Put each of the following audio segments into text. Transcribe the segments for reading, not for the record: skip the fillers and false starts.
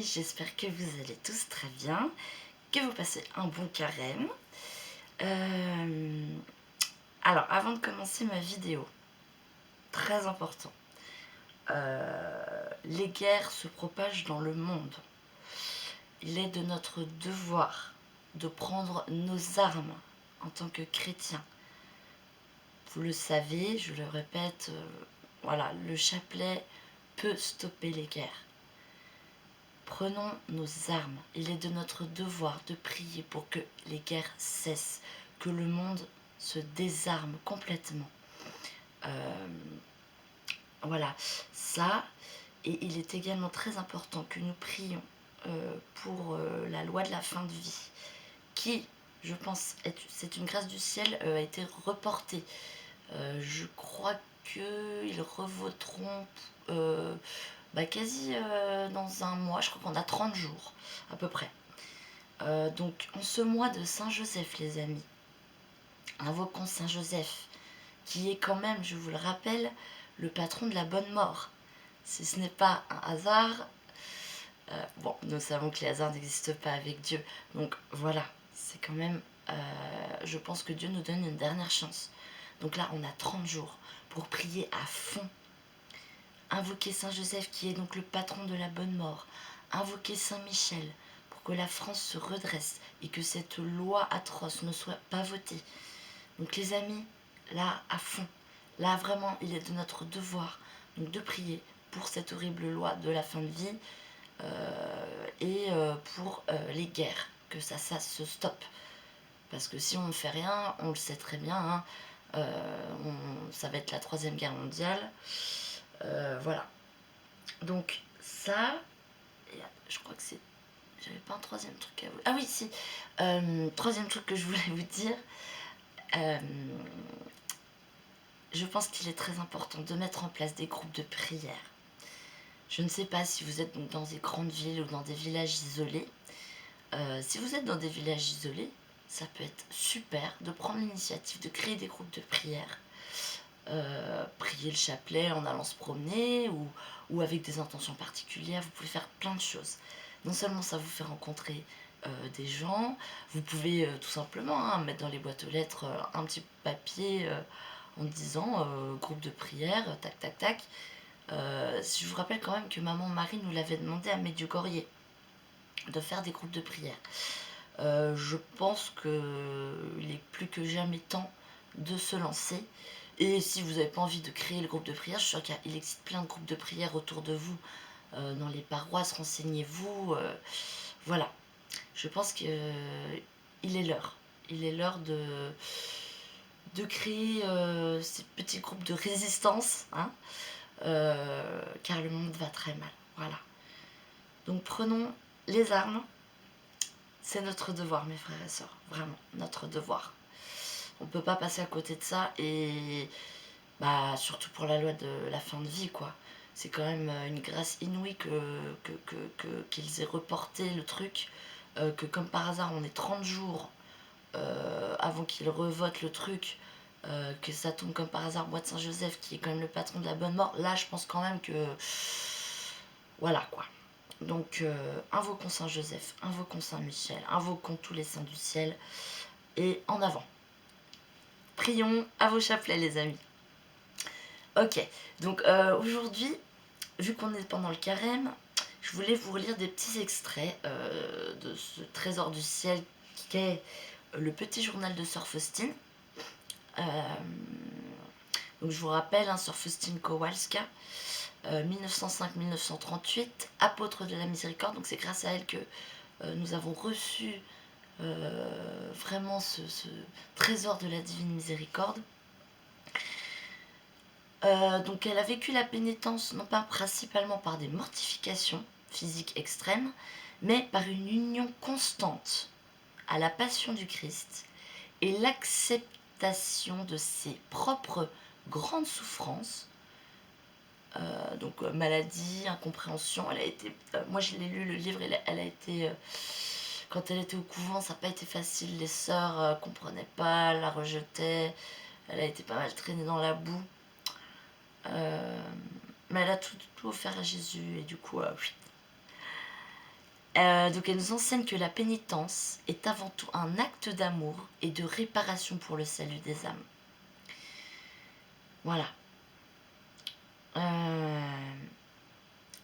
j'espère que vous allez tous très bien, que vous passez un bon carême. Alors, avant de commencer ma vidéo, très important, les guerres se propagent dans le monde. Il est de notre devoir de prendre nos armes en tant que chrétiens. Vous le savez, je le répète, voilà, le chapelet peut stopper les guerres. Prenons nos armes. Il est de notre devoir de prier pour que les guerres cessent, que le monde se désarme complètement. Voilà, ça. Et il est également très important que nous prions pour la loi de la fin de vie, qui, je pense, c'est une grâce du ciel, a été reportée. Je crois qu'ils revoteront quasi dans un mois, je crois qu'on a 30 jours à peu près. Donc en ce mois de Saint-Joseph, les amis, invoquons Saint-Joseph, qui est quand même, je vous le rappelle, le patron de la bonne mort. Si ce n'est pas un hasard, bon, nous savons que les hasards n'existent pas avec Dieu, donc voilà, c'est quand même, je pense que Dieu nous donne une dernière chance. Donc là, on a 30 jours pour prier à fond. Invoquer Saint-Joseph, qui est donc le patron de la bonne mort. Invoquer Saint-Michel, pour que la France se redresse et que cette loi atroce ne soit pas votée. Donc les amis, là, à fond. Là, vraiment, il est de notre devoir donc, de prier pour cette horrible loi de la fin de vie et pour les guerres, que ça se stoppe. Parce que si on ne fait rien, on le sait très bien, hein, ça va être la 3e guerre mondiale. Voilà. Donc ça, et je crois que c'est... J'avais pas un 3e truc à vous... Ah oui, si. 3e truc que je voulais vous dire. Je pense qu'il est très important de mettre en place des groupes de prière. Je ne sais pas si vous êtes dans des grandes villes ou dans des villages isolés. Si vous êtes dans des villages isolés, ça peut être super de prendre l'initiative de créer des groupes de prière. Prier le chapelet en allant se promener ou avec des intentions particulières. Vous pouvez faire plein de choses. Non seulement ça vous fait rencontrer des gens, vous pouvez tout simplement mettre dans les boîtes aux lettres un petit papier en disant groupe de prière, tac tac tac. Je vous rappelle quand même que maman Marie nous l'avait demandé à Medjugorje de faire des groupes de prière. Je pense qu'il est plus que jamais temps de se lancer. Et si vous n'avez pas envie de créer le groupe de prière, je suis sûre qu'il existe plein de groupes de prière autour de vous, dans les paroisses, renseignez-vous. Voilà, je pense qu'il est l'heure. Il est l'heure de créer ces petits groupes de résistance, hein, car le monde va très mal. Voilà. Donc prenons les armes. C'est notre devoir, mes frères et sœurs. Vraiment, notre devoir. On ne peut pas passer à côté de ça et surtout pour la loi de la fin de vie, quoi. C'est quand même une grâce inouïe qu'ils aient reporté le truc, que comme par hasard on est 30 jours avant qu'ils revotent le truc, que ça tombe comme par hasard mois de Saint-Joseph qui est quand même le patron de la bonne mort. Là je pense quand même que voilà quoi. Donc invoquons Saint-Joseph, invoquons Saint-Michel, invoquons tous les saints du ciel et en avant. Prions à vos chapelets les amis. Ok, donc aujourd'hui, vu qu'on est pendant le carême, je voulais vous relire des petits extraits de ce trésor du ciel qui est le petit journal de Sœur Faustine. Donc je vous rappelle, hein, Sœur Faustine Kowalska, 1905-1938, apôtre de la miséricorde. Donc c'est grâce à elle que nous avons reçu vraiment ce trésor de la divine miséricorde. Donc elle a vécu la pénitence non pas principalement par des mortifications physiques extrêmes, mais par une union constante à la passion du Christ et l'acceptation de ses propres grandes souffrances, donc maladie, incompréhension. Elle a été, moi je l'ai lu le livre, elle a été, quand elle était au couvent, ça n'a pas été facile, les sœurs comprenaient pas, la rejetaient, elle a été pas mal traînée dans la boue. Mais elle a tout offert à Jésus et du coup, Donc elle nous enseigne que la pénitence est avant tout un acte d'amour et de réparation pour le salut des âmes. Voilà.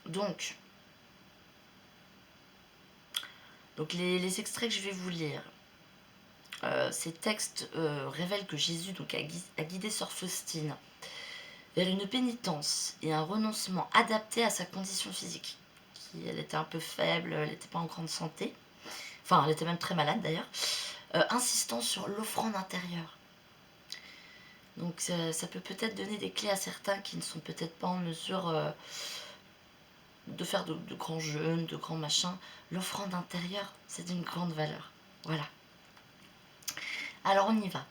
Donc les extraits que je vais vous lire, ces textes révèlent que Jésus a guidé Sœur Faustine vers une pénitence et un renoncement adapté à sa condition physique. Elle était un peu faible, elle n'était pas en grande santé. Enfin, elle était même très malade d'ailleurs. Insistant sur l'offrande intérieure. Donc ça peut peut-être donner des clés à certains qui ne sont peut-être pas en mesure de faire de grands jeûnes, de grands machins. L'offrande intérieure, c'est d'une grande valeur. Voilà. Alors on y va.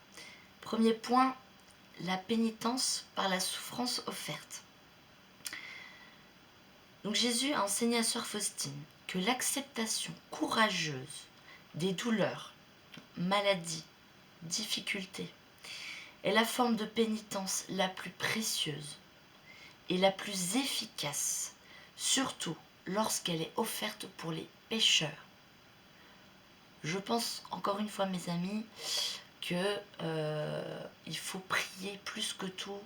Premier point, la pénitence par la souffrance offerte. Donc Jésus a enseigné à Sœur Faustine que l'acceptation courageuse des douleurs, maladies, difficultés est la forme de pénitence la plus précieuse et la plus efficace, surtout lorsqu'elle est offerte pour les pécheurs. Je pense encore une fois, mes amis, que il faut prier plus que tout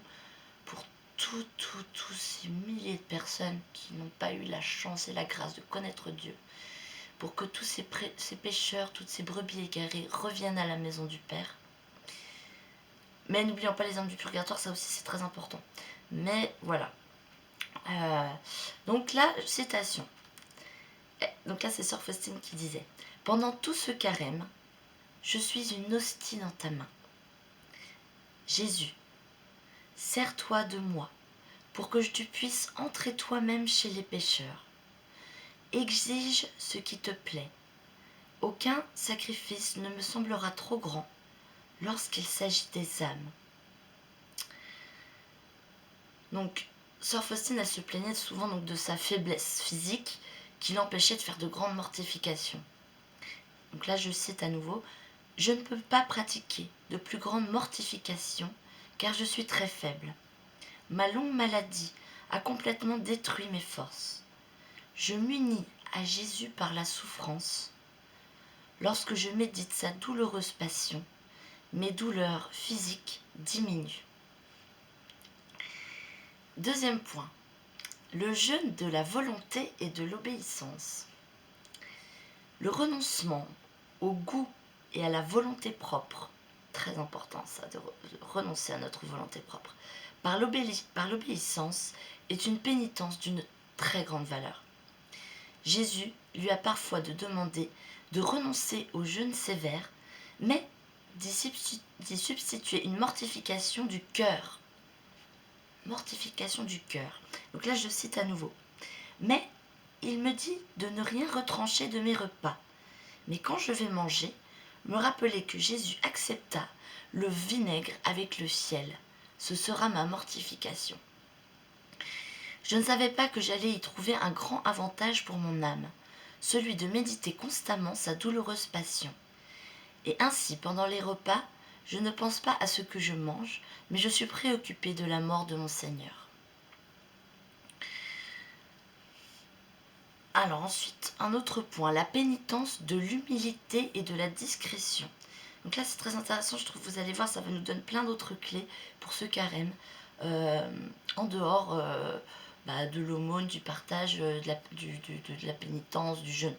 pour tous ces milliers de personnes qui n'ont pas eu la chance et la grâce de connaître Dieu, pour que tous ces pécheurs, toutes ces brebis égarées reviennent à la maison du Père. Mais n'oublions pas les âmes du purgatoire, ça aussi c'est très important. Mais voilà. Donc là, citation. Donc là, c'est Sœur Faustine qui disait: pendant tout ce carême, je suis une hostie dans ta main. Jésus, sers-toi de moi pour que tu puisses entrer toi-même chez les pécheurs. Exige ce qui te plaît. Aucun sacrifice ne me semblera trop grand lorsqu'il s'agit des âmes. Donc, Sœur Faustine, elle se plaignait souvent donc de sa faiblesse physique qui l'empêchait de faire de grandes mortifications. Donc là, je cite à nouveau: je ne peux pas pratiquer de plus grandes mortifications car je suis très faible. Ma longue maladie a complètement détruit mes forces. Je m'unis à Jésus par la souffrance. Lorsque je médite sa douloureuse passion, mes douleurs physiques diminuent. Deuxième point, le jeûne de la volonté et de l'obéissance. Le renoncement au goût et à la volonté propre, très important ça, de renoncer à notre volonté propre, par l'obéissance est une pénitence d'une très grande valeur. Jésus lui a parfois demandé de renoncer au jeûne sévère, mais d'y substituer une mortification du cœur. Mortification du cœur. Donc là, je cite à nouveau. Mais il me dit de ne rien retrancher de mes repas. Mais quand je vais manger, me rappeler que Jésus accepta le vinaigre avec le ciel. Ce sera ma mortification. Je ne savais pas que j'allais y trouver un grand avantage pour mon âme, celui de méditer constamment sa douloureuse passion. Et ainsi, pendant les repas, je ne pense pas à ce que je mange, mais je suis préoccupée de la mort de mon Seigneur. Alors ensuite, un autre point, la pénitence de l'humilité et de la discrétion. Donc là, c'est très intéressant, je trouve, vous allez voir, ça va nous donner plein d'autres clés pour ce carême, en dehors de l'aumône, du partage, de la pénitence, du jeûne.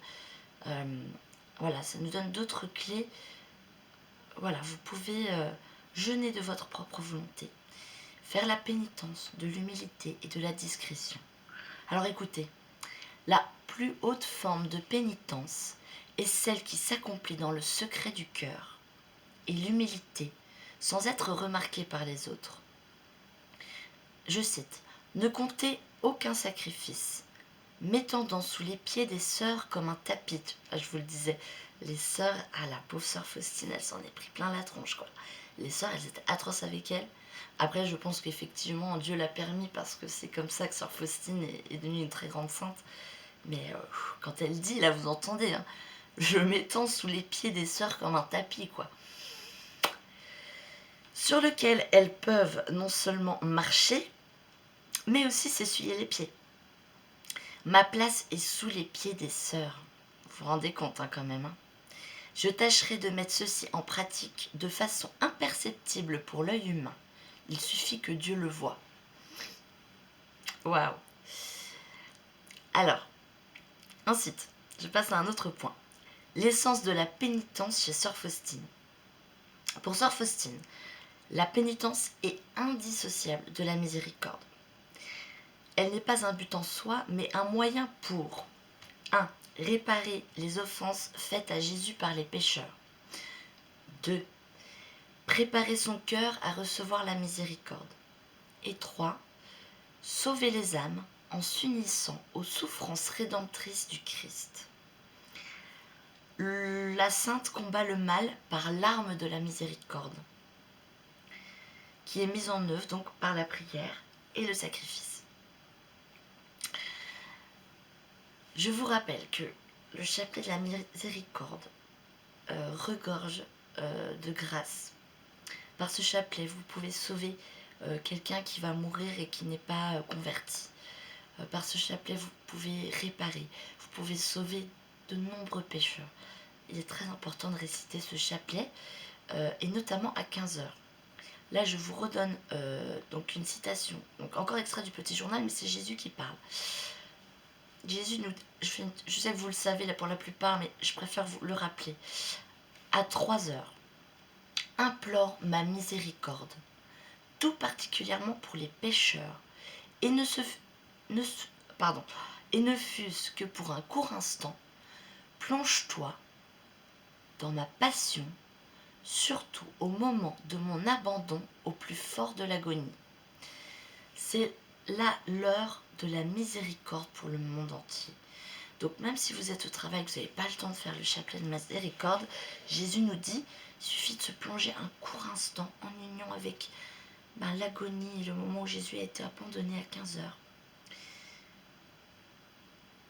Voilà, ça nous donne d'autres clés. Voilà, vous pouvez jeûner de votre propre volonté, faire la pénitence de l'humilité et de la discrétion. Alors écoutez, la plus haute forme de pénitence est celle qui s'accomplit dans le secret du cœur et l'humilité, sans être remarquée par les autres. Je cite: ne comptez aucun sacrifice, m'étendant sous les pieds des sœurs comme un tapis. Je vous le disais, les sœurs, la pauvre sœur Faustine, elle s'en est pris plein la tronche, quoi. Les sœurs, elles étaient atroces avec elle. Après, je pense qu'effectivement, Dieu l'a permis parce que c'est comme ça que sœur Faustine est devenue une très grande sainte. Mais quand elle dit, là vous entendez, hein, je m'étends sous les pieds des sœurs comme un tapis, quoi. Sur lequel elles peuvent non seulement marcher, mais aussi s'essuyer les pieds. Ma place est sous les pieds des sœurs. Vous vous rendez compte quand même, hein. Je tâcherai de mettre ceci en pratique de façon imperceptible pour l'œil humain. Il suffit que Dieu le voie. Waouh. Alors, ensuite, je passe à un autre point. L'essence de la pénitence chez Sœur Faustine. Pour Sœur Faustine, la pénitence est indissociable de la miséricorde. Elle n'est pas un but en soi, mais un moyen pour 1. Réparer les offenses faites à Jésus par les pécheurs. 2. Préparer son cœur à recevoir la miséricorde. Et 3. Sauver les âmes en s'unissant aux souffrances rédemptrices du Christ. La sainte combat le mal par l'arme de la miséricorde, qui est mise en œuvre donc par la prière et le sacrifice. Je vous rappelle que le chapelet de la miséricorde regorge de grâce. Par ce chapelet, vous pouvez sauver quelqu'un qui va mourir et qui n'est pas converti. Par ce chapelet, vous pouvez réparer, vous pouvez sauver de nombreux pécheurs. Il est très important de réciter ce chapelet, et notamment à 15 heures. Là, je vous redonne donc une citation, donc encore extrait du Petit Journal, mais c'est Jésus qui parle. Jésus nous, je sais que vous le savez là pour la plupart, mais je préfère vous le rappeler. À 3 heures, implore ma miséricorde, tout particulièrement pour les pécheurs, et ne fût-ce que pour un court instant, plonge-toi dans ma passion, surtout au moment de mon abandon au plus fort de l'agonie. C'est là l'heure de la miséricorde pour le monde entier. Donc même si vous êtes au travail, que vous n'avez pas le temps de faire le chapelet de miséricorde, Jésus nous dit, il suffit de se plonger un court instant en union avec l'agonie, le moment où Jésus a été abandonné à 15 heures.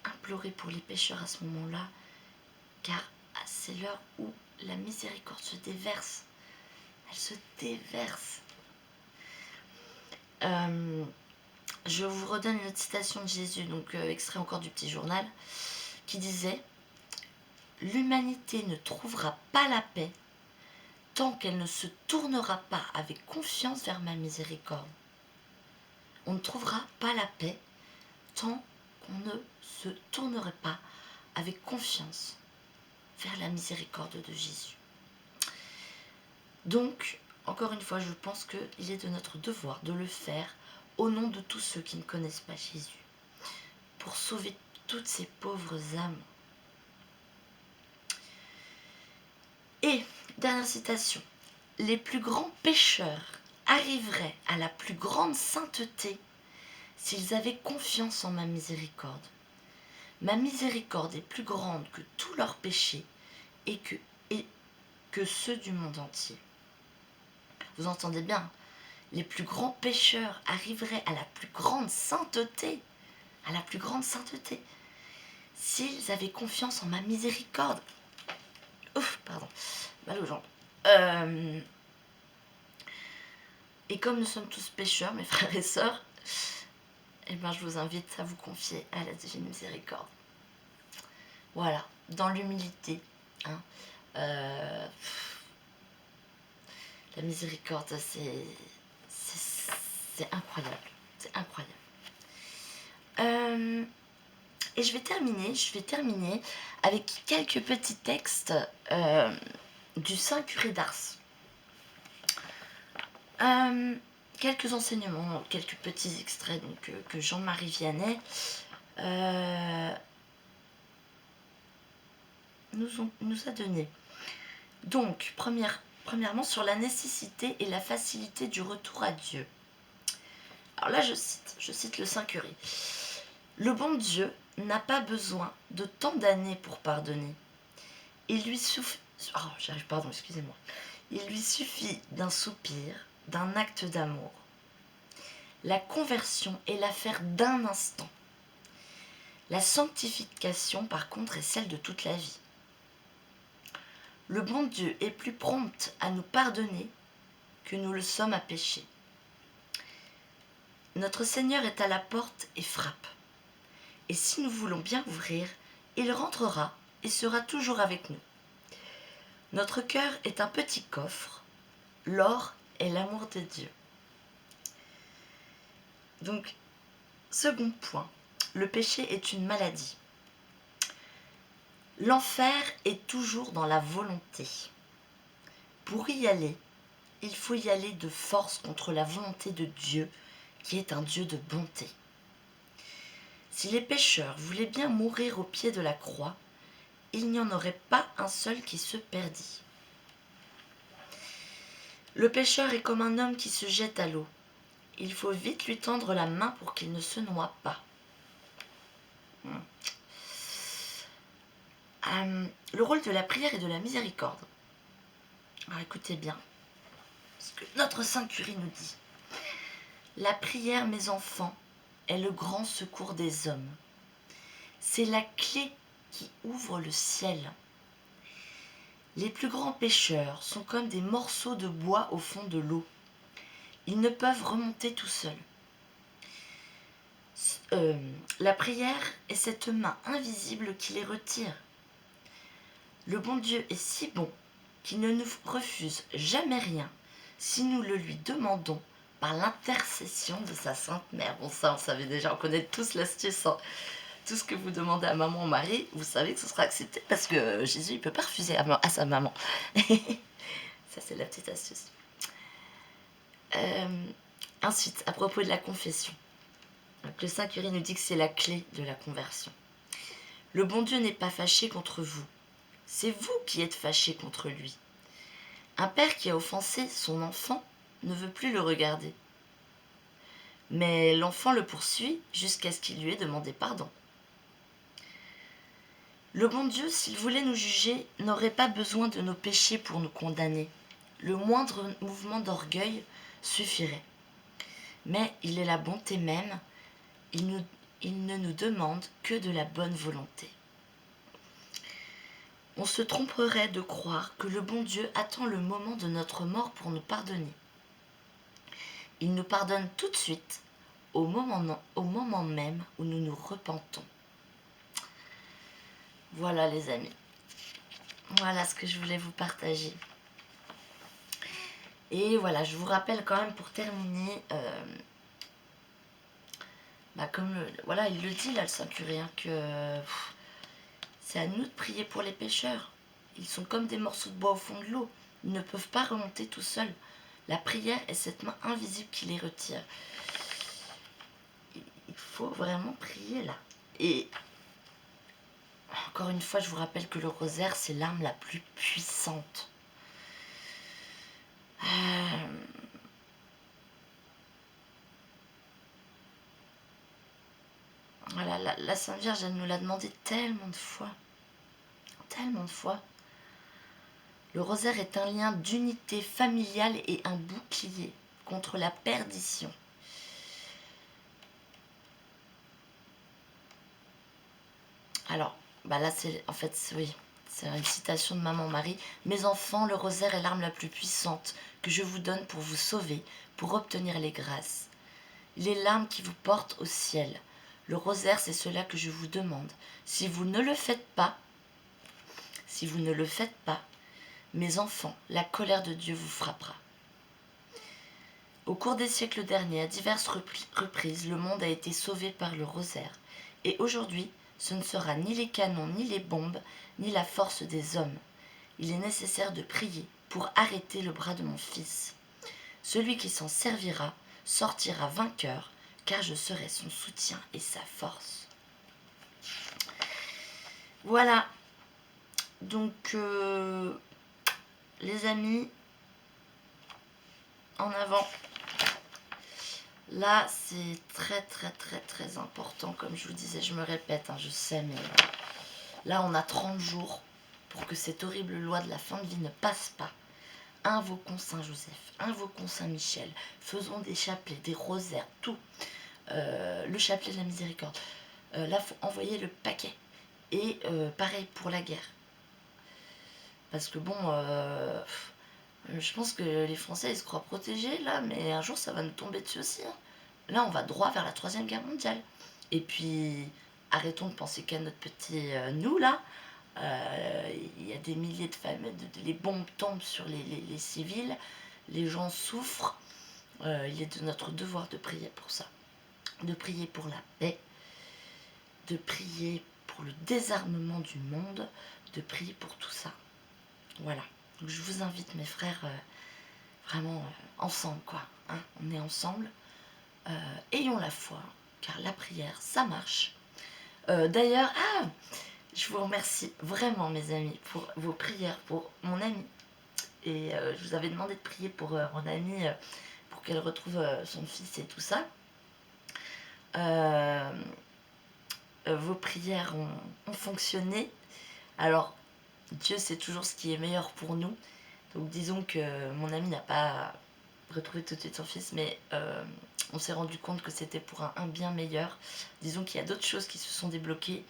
Implorez pour les pécheurs à ce moment-là, car c'est l'heure où la miséricorde se déverse. Elle se déverse. Je vous redonne une autre citation de Jésus, donc extrait encore du Petit Journal, qui disait « L'humanité ne trouvera pas la paix tant qu'elle ne se tournera pas avec confiance vers ma miséricorde. » On ne trouvera pas la paix tant qu'on ne se tournerait pas avec confiance vers la miséricorde de Jésus. Donc, encore une fois, je pense qu'il est de notre devoir de le faire au nom de tous ceux qui ne connaissent pas Jésus, pour sauver toutes ces pauvres âmes. Et, dernière citation, les plus grands pécheurs arriveraient à la plus grande sainteté s'ils avaient confiance en ma miséricorde. Ma miséricorde est plus grande que tous leurs péchés et que ceux du monde entier. Vous entendez bien, les plus grands pécheurs arriveraient à la plus grande sainteté, s'ils avaient confiance en ma miséricorde. Ouf, pardon, mal aux jambes. Et comme nous sommes tous pécheurs, mes frères et sœurs, je vous invite à vous confier à la divine miséricorde. Voilà, dans l'humilité. La miséricorde, c'est incroyable. C'est incroyable. Et je vais terminer avec quelques petits textes du Saint Curé d'Ars. Quelques enseignements, quelques petits extraits donc, que Jean-Marie Vianney nous a donné. Donc, premièrement, sur la nécessité et la facilité du retour à Dieu. Alors là, je cite le Saint Curé. Le bon Dieu n'a pas besoin de tant d'années pour pardonner. Il lui suffit d'un soupir, d'un acte d'amour. La conversion est l'affaire d'un instant. La sanctification, par contre, est celle de toute la vie. Le bon Dieu est plus prompt à nous pardonner que nous le sommes à pécher. Notre Seigneur est à la porte et frappe. Et si nous voulons bien ouvrir, il rentrera et sera toujours avec nous. Notre cœur est un petit coffre, l'or est l'amour de Dieu. Donc, second point, le péché est une maladie. L'enfer est toujours dans la volonté. Pour y aller, il faut y aller de force contre la volonté de Dieu, qui est un Dieu de bonté. Si les pécheurs voulaient bien mourir au pied de la croix, il n'y en aurait pas un seul qui se perdit. Le pécheur est comme un homme qui se jette à l'eau. Il faut vite lui tendre la main pour qu'il ne se noie pas. Le rôle de la prière et de la miséricorde. Alors écoutez bien ce que notre Saint Curie nous dit. La prière, mes enfants, est le grand secours des hommes. C'est la clé qui ouvre le ciel. Les plus grands pécheurs sont comme des morceaux de bois au fond de l'eau. Ils ne peuvent remonter tout seuls. La prière est cette main invisible qui les retire. Le bon Dieu est si bon qu'il ne nous refuse jamais rien si nous le lui demandons par l'intercession de sa Sainte Mère. Bon, ça, on savait déjà, on connaît tous l'astuce. Hein. Tout ce que vous demandez à maman ou Marie, vous savez que ce sera accepté parce que Jésus, il ne peut pas refuser à sa maman. Ça, c'est la petite astuce. Ensuite, à propos de la confession. Donc, le Saint Curie nous dit que c'est la clé de la conversion. Le bon Dieu n'est pas fâché contre vous. C'est vous qui êtes fâché contre lui. Un père qui a offensé son enfant ne veut plus le regarder. Mais l'enfant le poursuit jusqu'à ce qu'il lui ait demandé pardon. Le bon Dieu, s'il voulait nous juger, n'aurait pas besoin de nos péchés pour nous condamner. Le moindre mouvement d'orgueil suffirait. Mais il est la bonté même, il ne nous demande que de la bonne volonté. On se tromperait de croire que le bon Dieu attend le moment de notre mort pour nous pardonner. Il nous pardonne tout de suite, au moment même où nous nous repentons. Voilà les amis, voilà ce que je voulais vous partager. Et voilà, je vous rappelle quand même pour terminer, comme voilà, il le dit là le Saint Curé, hein, que c'est à nous de prier pour les pécheurs. Ils sont comme des morceaux de bois au fond de l'eau, ils ne peuvent pas remonter tout seuls. La prière est cette main invisible qui les retire. Il faut vraiment prier là. Et encore une fois, je vous rappelle que le rosaire, c'est l'arme la plus puissante. Voilà, la Sainte Vierge, elle nous l'a demandé tellement de fois. Tellement de fois. Le rosaire est un lien d'unité familiale et un bouclier contre la perdition. Alors, là, c'est en fait, oui, c'est une citation de Maman Marie. Mes enfants, le rosaire est l'arme la plus puissante que je vous donne pour vous sauver, pour obtenir les grâces. Il est l'arme qui vous porte au ciel. Le rosaire, c'est cela que je vous demande. Si vous ne le faites pas, mes enfants, la colère de Dieu vous frappera. Au cours des siècles derniers, à diverses reprises, le monde a été sauvé par le rosaire. Et aujourd'hui, ce ne sera ni les canons, ni les bombes, ni la force des hommes. Il est nécessaire de prier pour arrêter le bras de mon fils. Celui qui s'en servira sortira vainqueur, car je serai son soutien et sa force. Voilà. Donc, les amis, en avant. Là, c'est très très très très important. Comme je vous disais, je me répète, je sais, mais là, on a 30 jours pour que cette horrible loi de la fin de vie ne passe pas. Invoquons Saint Joseph, invoquons Saint Michel, faisons des chapelets, des rosaires, tout. Le chapelet de la miséricorde. Là, il faut envoyer le paquet. Et pareil pour la guerre. Parce que bon, je pense que les Français, ils se croient protégés, là, mais un jour, ça va nous tomber dessus aussi. Hein. Là, on va droit vers la 3e guerre mondiale. Et puis, arrêtons de penser qu'à notre petit nous, là. Il y a des milliers de familles, les bombes tombent sur les civils, les gens souffrent. Il est de notre devoir de prier pour ça, de prier pour la paix, de prier pour le désarmement du monde, de prier pour tout ça. Voilà. Donc je vous invite, mes frères, vraiment ensemble, quoi. Hein, on est ensemble. Ayons la foi, car la prière, ça marche. D'ailleurs, je vous remercie vraiment, mes amis, pour vos prières pour mon amie. Et je vous avais demandé de prier pour mon amie, pour qu'elle retrouve son fils et tout ça. Vos prières ont fonctionné. Alors, Dieu sait toujours ce qui est meilleur pour nous. Donc disons que mon ami n'a pas retrouvé tout de suite son fils, mais on s'est rendu compte que c'était pour un bien meilleur. Disons qu'il y a d'autres choses qui se sont débloquées.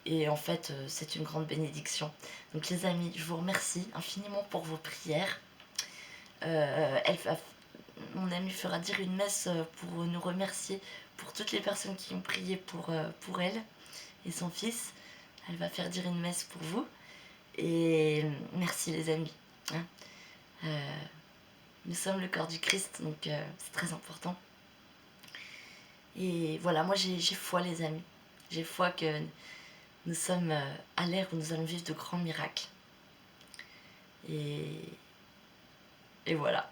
Et en fait, c'est une grande bénédiction. Donc les amis, je vous remercie infiniment pour vos prières. Mon amie fera dire une messe pour nous remercier pour toutes les personnes qui ont prié pour elle et son fils. Elle va faire dire une messe pour vous. Et merci les amis. Hein. Nous sommes le corps du Christ, donc c'est très important. Et voilà, moi j'ai foi les amis. J'ai foi que nous sommes à l'ère où nous allons vivre de grands miracles. Et voilà.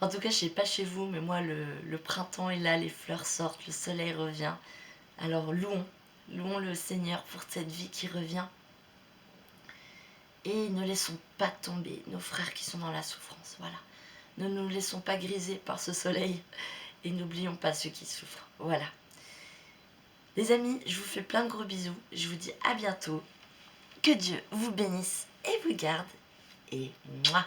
En tout cas, je sais pas chez vous, mais moi le printemps est là, les fleurs sortent, le soleil revient. Alors louons le Seigneur pour cette vie qui revient. Et ne laissons pas tomber nos frères qui sont dans la souffrance. Voilà. Ne nous laissons pas griser par ce soleil. Et n'oublions pas ceux qui souffrent. Voilà. Les amis, je vous fais plein de gros bisous. Je vous dis à bientôt. Que Dieu vous bénisse et vous garde. Et mouah.